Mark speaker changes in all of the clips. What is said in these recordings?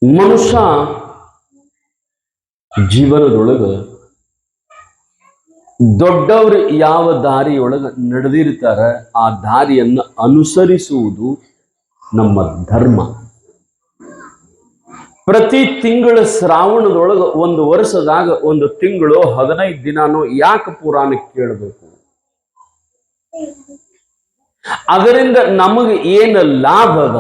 Speaker 1: ಮನುಷ್ಯ ಜೀವನದೊಳಗ ದೊಡ್ಡವರು ಯಾವ ದಾರಿಯೊಳಗ ನಡೆದಿರ್ತಾರ ಆ ದಾರಿಯನ್ನು ಅನುಸರಿಸುವುದು ನಮ್ಮ ಧರ್ಮ. ಪ್ರತಿ ತಿಂಗಳ ಶ್ರಾವಣದೊಳಗ ಒಂದು ವರ್ಷದಾಗ ಒಂದು ತಿಂಗಳು 15 ದಿನಾನು ಯಾಕೆ ಪುರಾಣ ಕೇಳಬೇಕು? ಅದರಿಂದ ನಮಗೆ ಏನು ಲಾಭ ಅದ?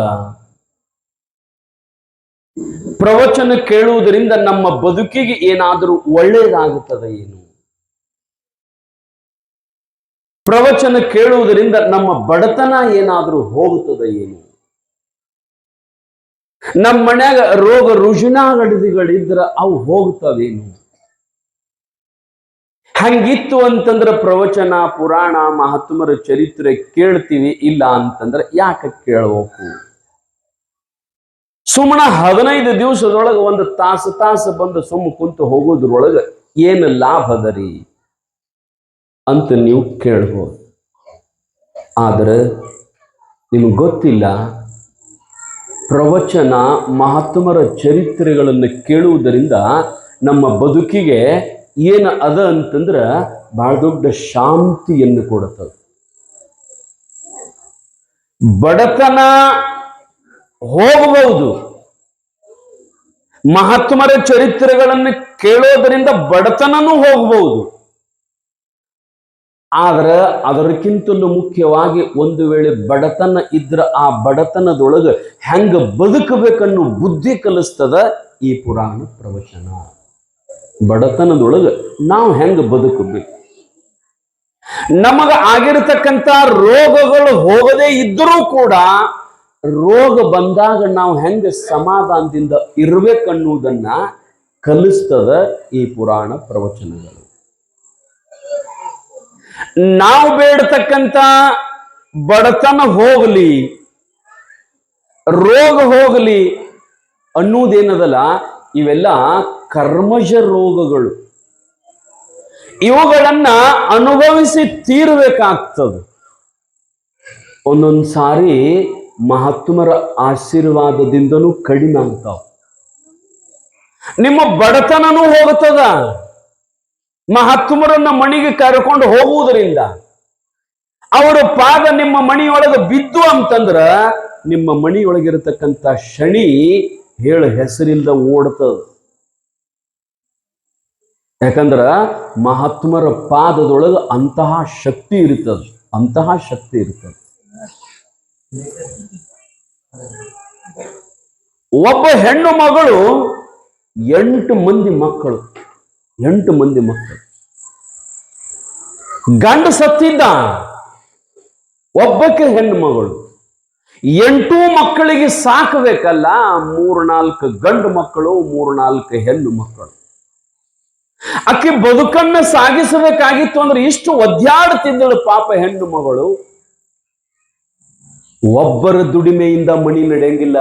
Speaker 1: ಪ್ರವಚನ ಕೇಳುವುದರಿಂದ ನಮ್ಮ ಬದುಕಿಗೆ ಏನಾದರೂ ಒಳ್ಳೆಯದಾಗುತ್ತದೆ ಏನು? ಪ್ರವಚನ ಕೇಳುವುದರಿಂದ ನಮ್ಮ ಬಡತನ ಏನಾದರೂ ಹೋಗುತ್ತದೆ ಏನು? ನಮ್ಮ ಮನ್ಯಾಗ ರೋಗ ರುಜಿನಾಗಡಿಗಳಿದ್ರ ಅವು ಹೋಗ್ತವೇನು? ಹಂಗಿತ್ತು ಅಂತಂದ್ರೆ ಪ್ರವಚನ ಪುರಾಣ ಮಹಾತ್ಮರ ಚರಿತ್ರೆ ಕೇಳ್ತೀವಿ, ಇಲ್ಲ ಅಂತಂದ್ರೆ ಯಾಕೆ ಕೇಳಬೇಕು? ಸುಮ್ಮನೆ 15 ದಿವಸದೊಳಗೆ ಒಂದು ತಾಸು ಬಂದು ಸುಮ್ಮ ಕುಂತು ಹೋಗೋದ್ರೊಳಗೆ ಏನು ಲಾಭ ಅದರಿ ಅಂತ ನೀವು ಕೇಳ್ಬೋದು. ಆದ್ರೆ ನಿಮ್ಗೆ ಗೊತ್ತಿಲ್ಲ, ಪ್ರವಚನ ಮಹಾತ್ಮರ ಚರಿತ್ರೆಗಳನ್ನು ಕೇಳುವುದರಿಂದ ನಮ್ಮ ಬದುಕಿಗೆ ಏನು ಅದ ಅಂತಂದ್ರೆ ಬಹಳ ದೊಡ್ಡ ಶಾಂತಿಯನ್ನು ಕೊಡುತ್ತದೆ. ಬಡತನ ಹೋಗಬಹುದು, ಮಹಾತ್ಮರ ಚರಿತ್ರೆಗಳನ್ನು ಕೇಳೋದರಿಂದ ಬಡತನನೂ ಹೋಗಬಹುದು. ಆದ್ರೆ ಅದಕ್ಕಿಂತಲೂ ಮುಖ್ಯವಾಗಿ ಒಂದು ವೇಳೆ ಬಡತನ ಇದ್ರ ಆ ಬಡತನದೊಳಗೆ ಹೆಂಗ ಬದುಕಬೇಕನ್ನೋ ಬುದ್ಧಿ ಕಲಿಸ್ತದ ಈ ಪುರಾಣ ಪ್ರವಚನ. ಬಡತನದೊಳಗೆ ನಾವು ಹೆಂಗ ಬದುಕಬೇಕು, ನಮಗ ಆಗಿರತಕ್ಕಂತ ರೋಗಗಳು ಹೋಗದೇ ಇದ್ರೂ ಕೂಡ ರೋಗ ಬಂದಾಗ ನಾವು ಹೆಂಗ ಸಮಾಧಾನದಿಂದ ಇರ್ಬೇಕನ್ನುವುದನ್ನ ಕಲಿಸ್ತದ ಈ ಪುರಾಣ ಪ್ರವಚನಗಳು. ನಾವು ಬೇಡತಕ್ಕಂತ ಬಡತನ ಹೋಗಲಿ, ರೋಗ ಹೋಗಲಿ ಅನ್ನುವುದೇನದಲ್ಲ, ಇವೆಲ್ಲ ಕರ್ಮಜ ರೋಗಗಳು. ಇವುಗಳನ್ನ ಅನುಭವಿಸಿ ತೀರಬೇಕಾಗ್ತದೆ. ಒಂದೊಂದು ಸಾರಿ ಮಹಾತ್ಮರ ಆಶೀರ್ವಾದದಿಂದನೂ ಕಡಿಮೆ ಆಗ್ತಾವ. ನಿಮ್ಮ ಬಡತನನೂ ಹೋಗುತ್ತದ. ಮಹಾತ್ಮರನ್ನ ಮಣಿಗೆ ಕರ್ಕೊಂಡು ಹೋಗುವುದರಿಂದ ಅವರ ಪಾದ ನಿಮ್ಮ ಮಣಿಯೊಳಗೆ ಬಿದ್ದು ಅಂತಂದ್ರ ನಿಮ್ಮ ಮಣಿಯೊಳಗಿರತಕ್ಕಂಥ ಶನಿ ಹೇಳ ಹೆಸರಿಂದ ಓಡ್ತದ. ಯಾಕಂದ್ರ ಮಹಾತ್ಮರ ಪಾದದೊಳಗೆ ಅಂತಹ ಶಕ್ತಿ ಇರ್ತದ, ಅಂತಹ ಶಕ್ತಿ ಇರ್ತದೆ. ಒಬ್ಬ ಹೆಣ್ಣು ಮಗಳು 8 ಮಂದಿ ಮಕ್ಕಳು, 8 ಮಂದಿ ಮಕ್ಕಳು. ಗಂಡ ಸತ್ತಿದ್ದ, ಒಬ್ಬಕ್ಕೆ ಹೆಣ್ಣು ಮಗಳು. 8 ಮಕ್ಕಳಿಗೆ ಸಾಕಬೇಕಲ್ಲ, 3-4 ಗಂಡು ಮಕ್ಕಳು, 3-4 ಹೆಣ್ಣು ಮಕ್ಕಳು. ಆಕೆ ಬದುಕನ್ನ ಸಾಗಿಸಬೇಕಾಗಿತ್ತು ಅಂದ್ರೆ ಇಷ್ಟು ಒದ್ದಾಡ್ತಿದ್ದಳು ಪಾಪ ಹೆಣ್ಣು ಮಗಳು. ಒಬ್ಬರ ದುಡಿಮೆಯಿಂದ ಮಣಿ ನಡೆಯಂಗಿಲ್ಲ,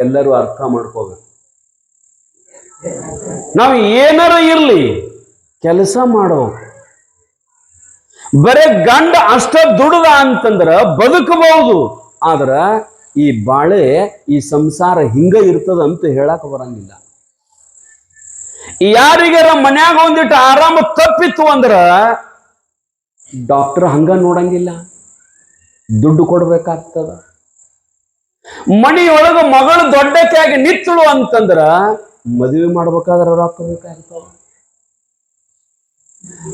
Speaker 1: ಎಲ್ಲರೂ ಅರ್ಥ ಮಾಡ್ಕೋಬೇಕು. ನಾವು ಏನಾರ ಇರ್ಲಿ ಕೆಲಸ ಮಾಡೋ, ಬರೇ ಗಂಡ ಅಷ್ಟ ದುಡುದ ಅಂತಂದ್ರ ಬದುಕಬಹುದು. ಆದ್ರ ಈ ಬಾಳೆ ಈ ಸಂಸಾರ ಹಿಂಗ ಇರ್ತದ ಅಂತ ಹೇಳಕ್ ಬರಂಗಿಲ್ಲ. ಯಾರಿಗಾರ ಮನ್ಯಾಗ ಒಂದಿಟ್ಟು ಆರಾಮ ತಪ್ಪಿತ್ತು ಅಂದ್ರ ಡಾಕ್ಟರ್ ಹಂಗ ನೋಡಂಗಿಲ್ಲ, ದುಡ್ಡು ಕೊಡ್ಬೇಕಾಗ್ತದ. ಮಣಿಯೊಳಗ ಮಗಳು ದೊಡ್ಡಕ್ಕಾಗಿ ನಿತ್ತಳು ಅಂತಂದ್ರ ಮದುವೆ ಮಾಡ್ಬೇಕಾದ್ರೆ ರೊಕ್ಕ ಬೇಕಾಗ್ತವ.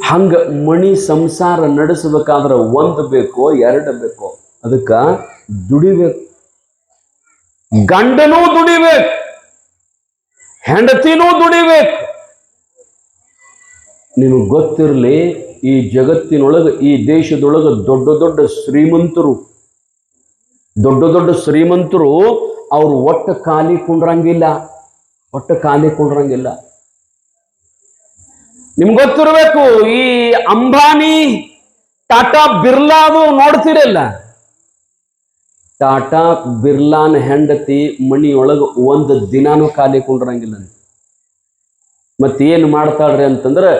Speaker 1: ಹಂಗ ಮಣಿ ಸಂಸಾರ ನಡೆಸಬೇಕಾದ್ರೆ 1 ಬೇಕೋ 2 ಬೇಕೋ, ಅದಕ್ಕ ದುಡಿಬೇಕು. ಗಂಡನೂ ದುಡಿಬೇಕು, ಹೆಂಡತಿನೂ ದುಡಿಬೇಕು. ನಿಮಗೆ ಗೊತ್ತಿರಲಿ, ಈ ಜಗತ್ತಿನೊಳಗೆ ಈ ದೇಶದೊಳಗೆ ದೊಡ್ಡ ದೊಡ್ಡ ಶ್ರೀಮಂತರು ಅವ್ರು ಒಟ್ಟು ಖಾಲಿ ಕುಂಡ್ರಂಗಿಲ್ಲ. ನಿಮ್ಗೆ ಗೊತ್ತಿರಬೇಕು, ಈ ಅಂಬಾನಿ ಟಾಟಾ ಬಿರ್ಲಾದು ನೋಡ್ತಿರಲ್ಲ, ಟಾಟಾ ಬಿರ್ಲಾನ ಹೆಂಡತಿ ಮಣಿಯೊಳಗೆ 1 ದಿನಾನೂ ಖಾಲಿ ಕುಂಡ್ರಂಗಿಲ್ಲ. ಮತ್ತೇನು ಮಾಡ್ತಾಳ್ರಿ ಅಂತಂದ್ರೆ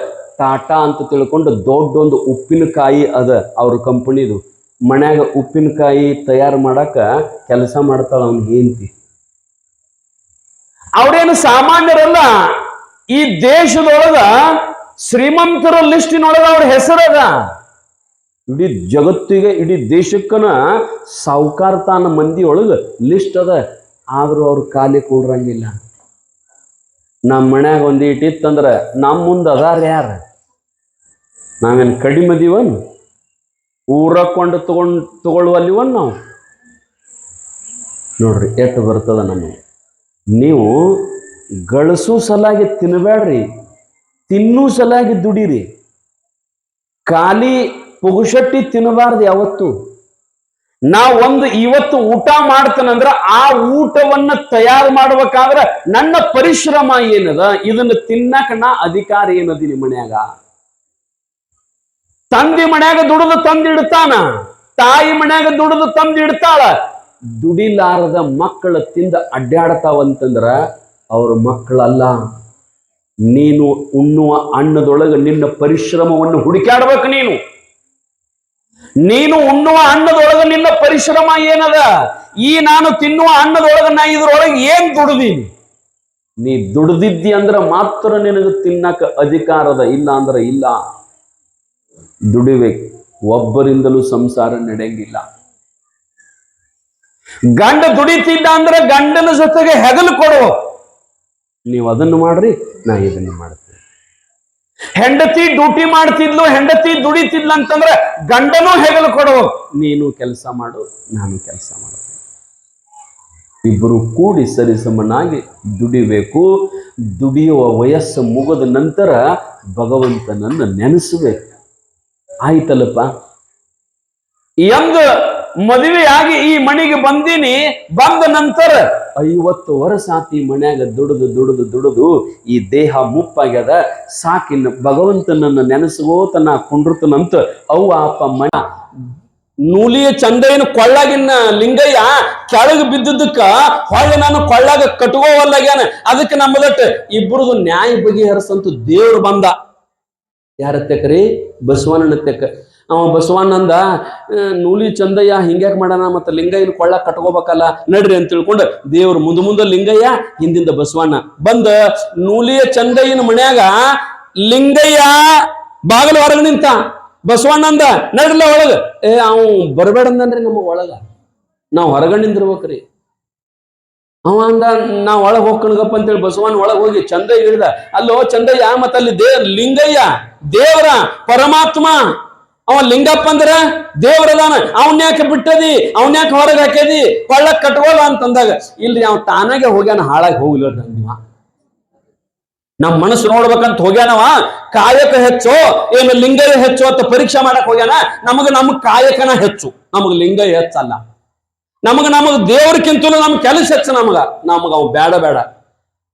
Speaker 1: ಟಾಟಾ ಅಂತ ತಿಳ್ಕೊಂಡು ದೊಡ್ಡೊಂದು ಉಪ್ಪಿನಕಾಯಿ ಅದ ಅವ್ರ ಕಂಪನಿದು. ಮನ್ಯಾಗ ಉಪ್ಪಿನಕಾಯಿ ತಯಾರು ಮಾಡಕ ಕೆಲಸ ಮಾಡ್ತಾಳ ಅವನ ಹೆಂಡತಿ. ಅವ್ರೇನು ಸಾಮಾನ್ಯರಲ್ಲ. ಈ ದೇಶದೊಳಗ ಶ್ರೀಮಂತರ ಲಿಸ್ಟಿನೊಳಗ ಅವ್ರ ಹೆಸರದ. ಇಡೀ ಜಗತ್ತಿಗೆ ಇಡೀ ದೇಶಕ್ಕನ ಸಾವುಕಾರತಾನ ಮಂದಿ ಒಳಗ ಲಿಸ್ಟ್ ಅದ. ಆದ್ರೂ ಅವ್ರು ಖಾಲಿ ಕೂಡ್ರಂಗಿಲ್ಲ. ನಮ್ಮ ಮನ್ಯಾಗ ಒಂದ್ ಇಟ್ಟಿತ್ತಂದ್ರ ನಮ್ಮ ಮುಂದೆ ಅದಾರ ಯಾರ? ನಾವೇನು ಕಡಿಮೆ ಅದೀವನ್? ಊರಕ್ಕೊಂಡು ತಗೊಳ್ಳುವಲ್ಲಿವನ್ ನಾವು? ನೋಡ್ರಿ ಎಷ್ಟು ಬರ್ತದ ನಮಗೆ. ನೀವು ಗಳಿಸು ಸಲಾಗಿ ತಿನ್ನಬೇಡ್ರಿ, ತಿನ್ನೂ ಸಲಾಗಿ ದುಡಿರಿ. ಖಾಲಿ ಪುಗುಶಟ್ಟಿ ತಿನ್ನಬಾರ್ದು ಯಾವತ್ತು. ಇವತ್ತು ಊಟ ಮಾಡ್ತಾನಂದ್ರ ಆ ಊಟವನ್ನ ತಯಾರು ಮಾಡ್ಬೇಕಾದ್ರ ನನ್ನ ಪರಿಶ್ರಮ ಏನದ, ಇದನ್ನ ತಿನ್ನಕ ನಾ ಅಧಿಕಾರ ಏನದಿ ಮನ್ಯಾಗ. ತಂದಿ ಮನ್ಯಾಗ ದುಡಿದು ತಂದಿಡ್ತಾನ, ತಾಯಿ ಮನ್ಯಾಗ ದುಡಿದು ತಂದಿಡ್ತಾಳ. ದುಡಿಲಾರದ ಮಕ್ಕಳ ತಿಂದ ಅಡ್ಡಾಡ್ತಾವಂತಂದ್ರ ಅವ್ರ ಮಕ್ಕಳಲ್ಲ. ನೀನು ಉಣ್ಣುವ ಅನ್ನದೊಳಗೆ ನಿನ್ನ ಪರಿಶ್ರಮವನ್ನು ಹುಡುಕಾಡ್ಬೇಕು. ನೀನು ಉಣ್ಣುವ ಅನ್ನದೊಳಗೆ ನಿನ್ನ ಪರಿಶ್ರಮ ಏನದ? ನಾನು ತಿನ್ನುವ ಅನ್ನದೊಳಗೆ ನಾ ಇದ್ರೊಳಗೆ ಏನ್ ದುಡ್ದೀನಿ? ನೀ ದುಡ್ದಿದ್ದಿ ಅಂದ್ರ ಮಾತ್ರ ನಿನಗೆ ತಿನ್ನಕ ಅಧಿಕಾರದ, ಇಲ್ಲ ಅಂದ್ರೆ ಇಲ್ಲ. ದುಡಿಬೇಕು. ಒಬ್ಬರಿಂದಲೂ ಸಂಸಾರ ನಡೆಯಂಗಿಲ್ಲ. ಗಂಡ ದುಡಿತಿದ್ದ ಅಂದ್ರೆ ಗಂಡನ ಜೊತೆಗೆ ಹೆಗಲು ಕೊಡುವ. ನೀವು ಅದನ್ನು ಮಾಡ್ರಿ, ನಾ ಇದನ್ನು ಮಾಡ್ತೀನಿ. ಹೆಂಡತಿ ಡ್ಯೂಟಿ ಮಾಡ್ತಿದ್ಲು, ಹೆಂಡತಿ ದುಡಿತಿದ್ಲ ಅಂತಂದ್ರೆ ಗಂಡನೂ ಹೆಗಲು ಕೊಡುವ. ನೀನು ಕೆಲಸ ಮಾಡು, ನಾನು ಕೆಲಸ ಮಾಡು. ಇಬ್ಬರು ಕೂಡಿ ಸರಿಸಮನಾಗಿ ದುಡಿಬೇಕು. ದುಡಿಯುವ ವಯಸ್ಸು ಮುಗಿದ ನಂತರ ಭಗವಂತನನ್ನು ನೆನೆಸಬೇಕು. ಆಯ್ತಲ್ಲಪ್ಪ, ಎಂದು ಮದುವೆಯಾಗಿ ಈ ಮನೆಗೆ ಬಂದೀನಿ. ಬಂದ ನಂತರ 50 ವರ್ಷ ಆತಿ ಮನ್ಯಾಗ ದುಡಿದು ಈ ದೇಹ ಮುಪ್ಪಾಗ್ಯದ. ಸಾಕಿನ ಭಗವಂತನನ್ನು ನೆನೆಸುವೋತನ ಕುಂಡ್ರತನಂತ ಅವ್ವ ಅಪ್ಪ ಮನ ನೂಲಿಯ ಚಂದೈನ ಕೊಳ್ಳಾಗಿನ ಲಿಂಗಯ್ಯ ಕೆಳಗೆ ಬಿದ್ದದಕ್ಕ ಹೊಳ್ಳಿ ನಾನು ಕೊಳ್ಳಾಗ ಕಟ್ಕೋವಲ್ಲಾಗ್ಯಾನ. ಅದಕ್ಕೆ ನಮ್ಮದಟ್ಟು ಇಬ್ಬರದು ನ್ಯಾಯ ಬಗೆಹರಿಸಂತ ದೇವ್ರು ಬಂದ. ಯಾರತ್ತೆಕ್ರಿ? ಬಸವಣ್ಣನತ್ತೆಕ್ಕ. ಅವ ಬಸವಣ್ಣಂದ ನೂಲಿ ಚಂದಯ್ಯ ಹಿಂಗ್ಯಾಕ್ ಮಾಡಣ, ಮತ್ತೆ ಲಿಂಗಯ್ಯನ ಕೊಳ್ಳ ಕಟ್ಕೋಬೇಕಲ್ಲ, ನಡ್ರಿ ಅಂತ ತಿಳ್ಕೊಂಡು ದೇವ್ರು ಮುಂದೆ ಲಿಂಗಯ್ಯ, ಹಿಂದಿಂದ ಬಸವಣ್ಣ ಬಂದ ನೂಲಿಯ ಚಂದಯ್ಯನ ಮನ್ಯಾಗ ಲಿಂಗಯ್ಯ ಬಾಗಿಲು ಹೊರಗೆ ನಿಂತ. ಬಸವಣ್ಣಂದ ನಡ್ರಲ್ಲ ಒಳಗ. ಅವ್ ಬರಬೇಡಂದ್ರಿ ನಮ್ಮ ಒಳಗ, ನಾವ್ ಹೊರಗಡೆ ನಿಂದಿರ್ಬೇಕ್ರಿ. ಅವ ಅಂದ ನಾ ಒಳಗೆ ಹೋಗ್ಕಣಗಪ್ಪ ಅಂತೇಳಿ ಬಸವಣ್ಣ ಒಳಗೆ ಹೋಗಿ ಚಂದಯ್ಯ ಹೇಳಿದ, ಅಲ್ಲೋ ಚಂದಯ್ಯ, ಮತ್ತಲ್ಲಿ ಲಿಂಗಯ್ಯ ದೇವರ ಪರಮಾತ್ಮ, ಅವ ಲಿಂಗಪ್ಪ ಅಂದ್ರ ದೇವ್ರದಾನ, ಅವನ್ಯಾಕೆ ಬಿಟ್ಟದಿ, ಅವನ್ಯಾಕೆ ಹೊರಗೆ ಹಾಕ್ಯದಿ, ಕೊಳ್ಳಕ್ ಕಟ್ಕೋಲ್ಲ ಅಂತಂದಾಗ, ಇಲ್ರಿ ಅವ್ ತಾನಾಗೆ ಹೋಗ್ಯಾನ, ಹಾಳಾಗಿ ಹೋಗ್ಲಿಲ್ಲ ನೀವ. ನಮ್ ಮನಸ್ಸು ನೋಡ್ಬೇಕಂತ ಹೋಗ್ಯಾನವ. ಕಾಯಕ ಹೆಚ್ಚು ಏನು ಲಿಂಗಯ್ಯ ಹೆಚ್ಚು ಅಂತ ಪರೀಕ್ಷೆ ಮಾಡಕ್ ಹೋಗ್ಯಾನ. ನಮಗ್ ಕಾಯಕನ ಹೆಚ್ಚು, ನಮಗ್ ಲಿಂಗಯ್ಯ ಹೆಚ್ಚಲ್ಲ. ನಮಗ್ ದೇವ್ರಕ್ಕಿಂತಲೂ ನಮ್ ಕೆಲಸ ಹೆಚ್ಚು. ನಮಗ ಅವ್ ಬೇಡ.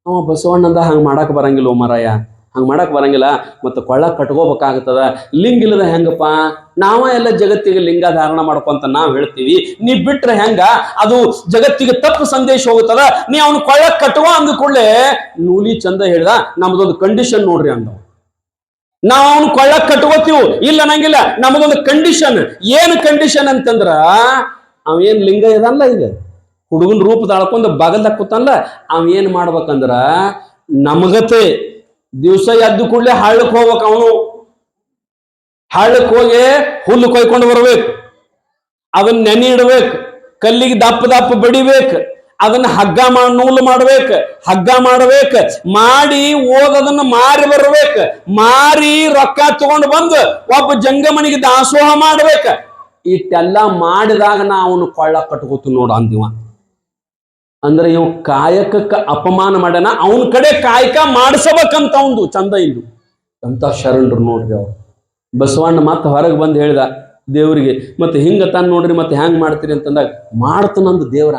Speaker 1: ಅವ ಬಸವಣ್ಣಂದ ಹಂಗ್ ಮಾಡಕ್ ಬರಂಗಿಲ್ಲ ಮರಾಯ, ಹಂಗ್ ಮಾಡಕ್ ಬರಂಗಿಲ್ಲ. ಮತ್ತೆ ಕೊಳ್ಳ ಕಟ್ಕೋಬೇಕಾಗ್ತದ. ಲಿಂಗ ಇಲ್ಲದ ಹೆಂಗಪ್ಪ? ನಾವ ಎಲ್ಲ ಜಗತ್ತಿಗೆ ಲಿಂಗ ಧಾರಣ ಮಾಡ್ಕೊಂತ ನಾವ್ ಹೇಳ್ತೀವಿ. ನೀ ಬಿಟ್ರೆ ಹೆಂಗ? ಅದು ಜಗತ್ತಿಗೆ ತಪ್ಪು ಸಂದೇಶ ಹೋಗುತ್ತದ. ನೀ ಅವ್ನು ಕೊಳ್ಳ ಕಟ್ಟುವ ಅಂದ ಕೂಡಲೇ ನೂಲಿ ಚಂದ ಹೇಳ್ದ, ನಮ್ದೊಂದು ಕಂಡೀಷನ್ ನೋಡ್ರಿ ಅಂದ. ನಾವ್ ಅವ್ನು ಕೊಳ್ಳ ಕಟ್ಕೋತೀವಿ, ಇಲ್ಲ ನಂಗಿಲ್ಲ. ನಮಗೊಂದು ಕಂಡೀಷನ್. ಏನು ಕಂಡೀಷನ್ ಅಂತಂದ್ರ, ಅವೇನ್ ಲಿಂಗ ಇದಲ್ಲ, ಈಗ ಹುಡುಗನ ರೂಪ ತಾಳ್ಕೊಂಡ್ ಬಾಗಲ್ದಾಗ ಕೂತಲ್ಲ, ಅವ್ ಏನ್ ಮಾಡ್ಬೇಕಂದ್ರ ನಮಗತೆ ದಿವಸ ಎದ್ದು ಕೂಡಲೇ ಹಳ್ಳಕ್ ಹೋಗ್ಬೇಕು. ಅವನು ಹಳ್ಳಕ್ ಹೋಗಿ ಹುಲ್ಲು ಕೊಯ್ಕೊಂಡು ಬರ್ಬೇಕು, ಅದನ್ನ ನೆನೆ ಇಡ್ಬೇಕು, ಕಲ್ಲಿಗೆ ದಪ್ಪ ಬಡಿಬೇಕು, ಅದನ್ನ ನೂಲು ಮಾಡ್ಬೇಕು, ಹಗ್ಗ ಮಾಡ್ಬೇಕು, ಮಾಡಿ ಹೋಗದನ್ನ ಮಾರಿ ಬರ್ಬೇಕು, ಮಾರಿ ರೊಕ್ಕ ತಗೊಂಡು ಬಂದು ಒಬ್ಬ ಜಂಗಮನಿಗೆ ದಾಸೋಹ ಮಾಡ್ಬೇಕ. ಇಷ್ಟೆಲ್ಲ ಮಾಡಿದಾಗ ನಾ ಅವನು ಕೊಳ್ಳ ಕಟ್ಕೋತು ನೋಡ ಅಂದಿವ. ಅಂದ್ರೆ ಇವ್ ಕಾಯಕಕ್ಕ ಅಪಮಾನ ಮಾಡ್ಯಾನ, ಅವನ ಕಡೆ ಕಾಯಕ ಮಾಡಿಸಬೇಕಂತ ಒಂದು ಚಂದ ಇದ್ದು ಅಂತ ಶರಣರು ನೋಡ್ರಿ. ಅವ್ರು ಬಸವಣ್ಣ ಮತ್ತೆ ಹೊರಗೆ ಬಂದು ಹೇಳ್ದ ದೇವ್ರಿಗೆ, ಮತ್ತೆ ಹಿಂಗ ತಾನು ನೋಡ್ರಿ, ಮತ್ತೆ ಹೆಂಗ್ ಮಾಡ್ತೀರಿ ಅಂತಂದಾಗ, ಮಾಡ್ತಾನಂದು ದೇವ್ರ.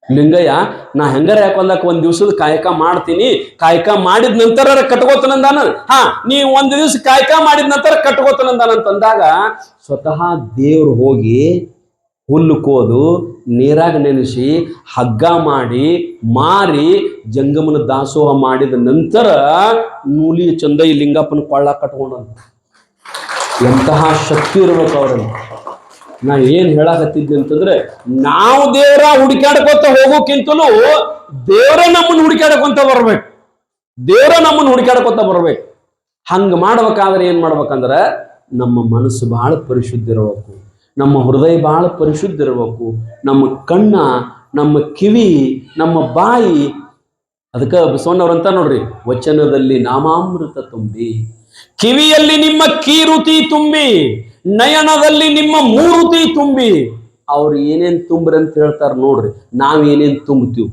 Speaker 1: ಲಿಂಗಯ್ಯ, ನಾ ಹೆಂಗಾರ ಯಾಕೊಂದಕ್ಕೆ ಒಂದ್ ದಿವ್ಸದ ಕಾಯಕ ಮಾಡ್ತೀನಿ, ಕಾಯಕ ಮಾಡಿದ ನಂತರ ಕಟ್ಕೋತಾನಂದಾನ. ನೀ ಒಂದ್ ದಿವ್ಸ ಕಾಯಕ ಮಾಡಿದ ನಂತರ ಕಟ್ಕೋತಾನಂದಾನಂತಂದಾಗ ಸ್ವತಃ ದೇವ್ರು ಹೋಗಿ ಹುಲ್ಲು ಕೋದು ನೀರಾಗ ನೆನೆಸಿ ಹಗ್ಗ ಮಾಡಿ ಮಾರಿ ಜಂಗಮನ ದಾಸೋಹ ಮಾಡಿದ ನಂತರ ನೂಲಿ ಚಂದಯ್ಯ ಲಿಂಗಪ್ಪನ ಕೊಳ್ಳ ಕಟ್ಕೊಂಡ. ಎಂತಹ ಶಕ್ತಿ ಇರ್ಬೇಕು ಅವರಲ್ಲಿ. ನಾ ಏನ್ ಹೇಳಕತ್ತಿದ್ದೆ ಅಂತಂದ್ರೆ, ನಾವು ದೇವರ ಹುಡುಕಾಡ್ಕೊತ ಹೋಗೋಕ್ಕಿಂತಲೂ ದೇವರ ನಮ್ಮನ್ನು ಹುಡುಕಾಡ್ಕೊಂತ ಬರ್ಬೇಕು. ದೇವರ ನಮ್ಮನ್ನು ಹುಡುಕಾಡ್ಕೊತ ಬರ್ಬೇಕು. ಹಂಗ ಮಾಡ್ಬೇಕಾದ್ರೆ ಏನ್ ಮಾಡ್ಬೇಕಂದ್ರೆ, ನಮ್ಮ ಮನಸ್ಸು ಬಹಳ ಪರಿಶುದ್ಧ ಇರಬೇಕು, ನಮ್ಮ ಹೃದಯ ಬಹಳ ಪರಿಶುದ್ಧ ಇರಬೇಕು, ನಮ್ಮ ಕಣ್ಣ, ನಮ್ಮ ಕಿವಿ, ನಮ್ಮ ಬಾಯಿ. ಅದಕ್ಕೆ ಬಸವಣ್ಣವ್ರಂತ ನೋಡ್ರಿ, ವಚನದಲ್ಲಿ ನಾಮಾಮೃತ ತುಂಬಿ, ಕಿವಿಯಲ್ಲಿ ನಿಮ್ಮ ಕೀರುತಿ ತುಂಬಿ, ನಯನದಲ್ಲಿ ನಿಮ್ಮ ಮೂರುತಿ ತುಂಬಿ. ಅವ್ರು ಏನೇನ್ ತುಂಬ್ರಿ ಅಂತ ಹೇಳ್ತಾರ ನೋಡ್ರಿ, ನಾವೇನೇನ್ ತುಂಬ್ತೀವಿ.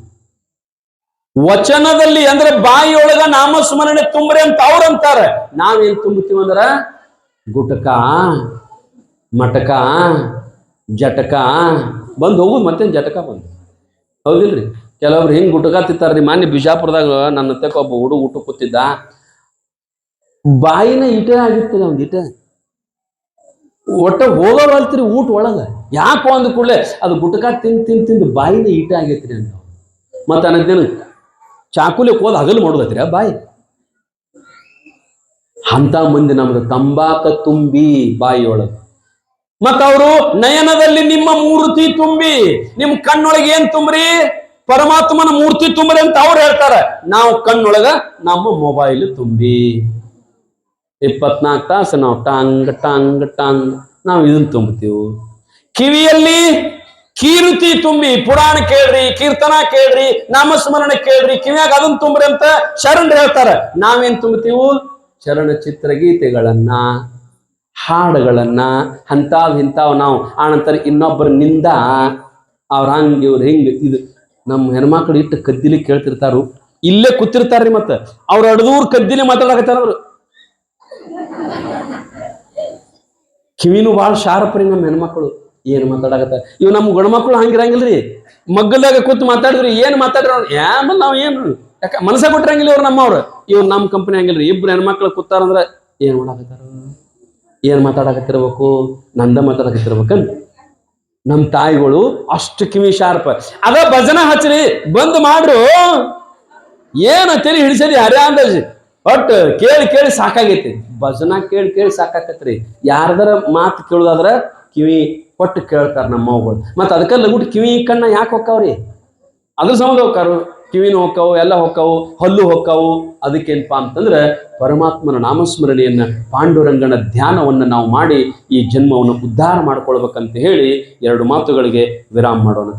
Speaker 1: ವಚನದಲ್ಲಿ ಅಂದ್ರೆ ಬಾಯಿಯೊಳಗ ನಾಮಸ್ಮರಣೆ ತುಂಬ್ರಿ ಅಂತ ಅವ್ರಂತಾರೆ. ನಾವೇನ್ ತುಂಬುತ್ತೀವಿ ಅಂದ್ರ ಗುಟಕ, ಮಟಕ, ಜಟಕ ಬಂದು ಹೋಗುದು. ಮತ್ತೇನ್ ಜಟಕ ಬಂದು ಹೌದಿಲ್ರಿ? ಕೆಲವ್ರು ಹಿಂಗ್ ಗುಟಕ ತಿಂತಾರ್ರಿ. ಮಾನ್ಯ ಬಿಜಾಪುರದಾಗ ನನ್ನ ತೆಕ್ಕ ಒಬ್ಬ ಹುಡುಗ ಊಟ ಕೂತಿದ್ದ, ಬಾಯಿನ ಇಟೇ ಆಗಿರ್ತದೆ ಅವ್ನ ಇಟ, ಒಟ್ಟ ಹೋಗೋವಲ್ತ್ರಿ ಊಟ ಒಳಗ. ಯಾಕೋ ಅಂದ ಕೂಡಲೇ ಅದು ಗುಟಕ ತಿಂದು ಬಾಯಿನ ಇಟ ಆಗೈತ್ರಿ ಅಂತ. ಮತ್ತ ಅನ್ನದೇನು ಚಾಕುಲಿ ಹೋದ ಹಗಲು ಮಾಡೋದತ್ರಿ ಬಾಯಿ. ಅಂತ ಮಂದಿ ನಮ್ದು ತಂಬಾಕ ತುಂಬಿ ಬಾಯಿಯೊಳಗ. ಮತ್ತ ಅವರು ನಯನದಲ್ಲಿ ನಿಮ್ಮ ಮೂರ್ತಿ ತುಂಬಿ, ನಿಮ್ ಕಣ್ಣೊಳಗೆ ಏನ್ ತುಂಬ್ರಿ? ಪರಮಾತ್ಮನ ಮೂರ್ತಿ ತುಂಬ್ರಿ ಅಂತ ಅವ್ರು ಹೇಳ್ತಾರೆ. ನಾವು ಕಣ್ಣೊಳಗ ನಮ್ಮ ಮೊಬೈಲ್ ತುಂಬಿ 24 ತಾಸು ನಾವು ಟಾಂಗ್ ಟಾಂಗ್ ಟಾಂಗ್ ನಾವು ಇದನ್ನ ತುಂಬುತ್ತೀವಿ. ಕಿವಿಯಲ್ಲಿ ಕೀರುತಿ ತುಂಬಿ, ಪುರಾಣ ಕೇಳ್ರಿ, ಕೀರ್ತನ ಕೇಳ್ರಿ, ನಾಮಸ್ಮರಣೆ ಕೇಳ್ರಿ, ಕಿವಿಯಾಗ ಅದನ್ನ ತುಂಬ್ರಿ ಅಂತ ಶರಣರು ಹೇಳ್ತಾರೆ. ನಾವೇನ್ ತುಂಬುತ್ತೀವಿ? ಚಲನಚಿತ್ರ ಗೀತೆಗಳನ್ನ, ಹಾಡುಗಳನ್ನ, ಇಂಥವ್ ನಾವು. ಆನಂತರ ಇನ್ನೊಬ್ಬರ ನಿಂದ ಅವ್ರ ಹಂಗ ಇವ್ರು ಹಿಂಗ. ಇದು ನಮ್ಮ ಹೆಣ್ಮಕ್ಳು ಇಟ್ಟು ಕದ್ದಿಲಿ ಕೇಳ್ತಿರ್ತಾರು, ಇಲ್ಲೇ ಕೂತಿರ್ತಾರ್ರಿ. ಮತ್ತ ಅವ್ರ ಅಡದೂರ್ ಕದ್ದಿಲಿ ಮಾತಾಡಕತ್ತಾರ. ಅವ್ರು ಕಿವಿನೂ ಭಾಳ ಶಾರ್ಪ್ರಿ ನಮ್ಮ ಹೆಣ್ಮಕ್ಳು. ಏನ್ ಮಾತಾಡಕತ್ತಾರ ಇವ್ ನಮ್ಮ ಗಂಡ್ಮಕ್ಳು ಹಂಗಿರಂಗಿಲ್ರಿ. ಮಗ್ಗಲ್ದಾಗ ಕೂತ್ ಮಾತಾಡಿದ್ರಿ, ಏನ್ ಮಾತಾಡ್ರ ನಾವ್ ಏನು ಯಾಕ ಮನಸ್ಸ ಕೊಟ್ಟಿರಂಗಿಲ್ಲ ಇವ್ರು ನಮ್ಮವ್ರು. ಇವ್ರು ನಮ್ಮ ಕಂಪನಿ ಹಂಗಿಲ್ರಿ. ಇಬ್ರು ಹೆಣ್ಮಕ್ಳು ಕೂತಾರಂದ್ರ ಏನ್ ಮಾಡಾಕತ್ತಾರ, ಏನ್ ಮಾತಾಡಕತ್ತಿರ್ಬೇಕು, ನಂದ ಮಾತಾಡಕತ್ತಿರ್ಬೇಕನ್. ನಮ್ ತಾಯಿಗಳು ಅಷ್ಟು ಕಿವಿ ಶಾರ್ಪ್. ಅದ ಭಜನ ಹಚ್ರಿ ಬಂದ್ ಮಾಡ್ರು, ಏನ ತಲೆ ಹಿಡಿಸದಿ ಹರ್ಯ ಅಂದಾಜ್ ಒಟ್ಟು ಕೇಳಿ ಕೇಳಿ ಸಾಕಾಗೈತಿ. ಭಜನ ಕೇಳಿ ಕೇಳಿ ಸಾಕಾಕತ್ರಿ. ಯಾರ್ದಾರ ಮಾತು ಕೇಳುದಾದ್ರ ಕಿವಿ ಕೊಟ್ಟು ಕೇಳ್ತಾರ ನಮ್ಮವ್ಗಳು. ಮತ್ತ ಅದಕ್ಕೆ ಲಗುಟ್ ಕಿವಿ ಕಣ್ಣ ಯಾಕೆ ಹೊಕ್ಕಾವ್ರಿ? ಅದ್ರ ಸಂಬಂಧ ಹೋಗ್ತಾರು. ಕಿವಿನೂ ಹೊಕ್ಕವು, ಎಲ್ಲ ಹೊಕ್ಕವು, ಹಲ್ಲು ಹೊಕ್ಕವು. ಅದಕ್ಕೇನಪ್ಪಾ ಅಂತಂದ್ರೆ ಪರಮಾತ್ಮನ ನಾಮಸ್ಮರಣೆಯನ್ನ, ಪಾಂಡುರಂಗನ ಧ್ಯಾನವನ್ನು ನಾವು ಮಾಡಿ ಈ ಜನ್ಮವನ್ನು ಉದ್ಧಾರ ಮಾಡ್ಕೊಳ್ಬೇಕಂತ ಹೇಳಿ 2 ಮಾತುಗಳಿಗೆ ವಿರಾಮ ಮಾಡೋಣ.